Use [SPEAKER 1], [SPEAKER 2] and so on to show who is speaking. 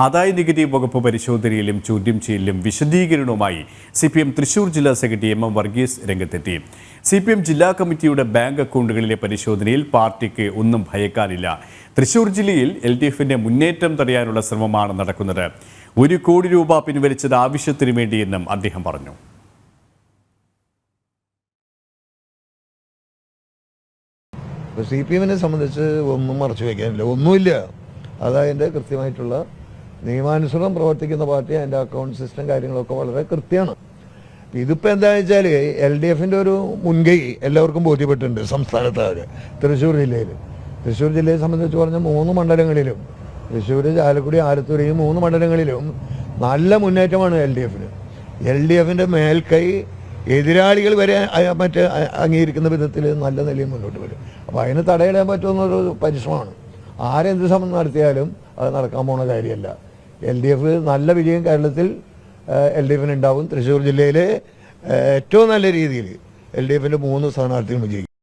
[SPEAKER 1] ആദായനികുതി വകുപ്പ് പരിശോധനയിലും ചോദ്യം ചെയ്യലിലും വിശദീകരണവുമായി CPM തൃശൂർ ജില്ലാ സെക്രട്ടറി MM വർഗീസ് രംഗത്തെത്തി. CPM ജില്ലാ കമ്മിറ്റിയുടെ ബാങ്ക് അക്കൗണ്ടുകളിലെ പരിശോധനയിൽ പാർട്ടിക്ക് ഒന്നും ഭയക്കാനില്ല. തൃശൂർ ജില്ലയിൽ LDFന്റെ മുന്നേറ്റം തടയാനുള്ള ശ്രമമാണ് നടക്കുന്നത്. 1 കോടി രൂപ പിൻവലിച്ചത് ആവശ്യത്തിനു വേണ്ടിയെന്നും അദ്ദേഹം പറഞ്ഞു.
[SPEAKER 2] CPMനെ സംബന്ധിച്ച് ഒന്നും മറച്ചു വയ്ക്കാനില്ല, ഒന്നുമില്ല. അതതിൻ്റെ കൃത്യമായിട്ടുള്ള നിയമാനുസൃതം പ്രവർത്തിക്കുന്ന പാർട്ടി, അതിൻ്റെ അക്കൗണ്ട് സിസ്റ്റം കാര്യങ്ങളൊക്കെ വളരെ കൃത്യമാണ്. ഇതിപ്പോൾ എന്താണെന്ന് വെച്ചാൽ LDFൻ്റെ ഒരു മുൻകൈ എല്ലാവർക്കും ബോധ്യപ്പെട്ടിട്ടുണ്ട് സംസ്ഥാനത്താകെ. തൃശ്ശൂർ ജില്ലയെ സംബന്ധിച്ച് പറഞ്ഞ 3 മണ്ഡലങ്ങളിലും, തൃശ്ശൂർ, ചാലക്കുടി, ആലത്തൂർ, ഈ 3 മണ്ഡലങ്ങളിലും നല്ല മുന്നേറ്റമാണ് LDFന്. LDFൻ്റെ മേൽക്കൈ എതിരാളികൾ വരെ അംഗീകരിക്കുന്ന വിധത്തിൽ നല്ല നിലയിൽ മുന്നോട്ട് വരും. അപ്പോൾ അതിന് തടയിടാൻ പറ്റുന്നൊരു പരിശ്രമമാണ്. ആരെന്ത് ശ്രമം നടത്തിയാലും അത് നടക്കാൻ പോണ കാര്യമല്ല. LDF നല്ല വിജയം കേരളത്തിൽ LDFന് ഉണ്ടാവും. തൃശ്ശൂർ ജില്ലയിലെ ഏറ്റവും നല്ല രീതിയിൽ LDFൻ്റെ 3 സ്ഥാനാർത്ഥികൾ വിജയിക്കും.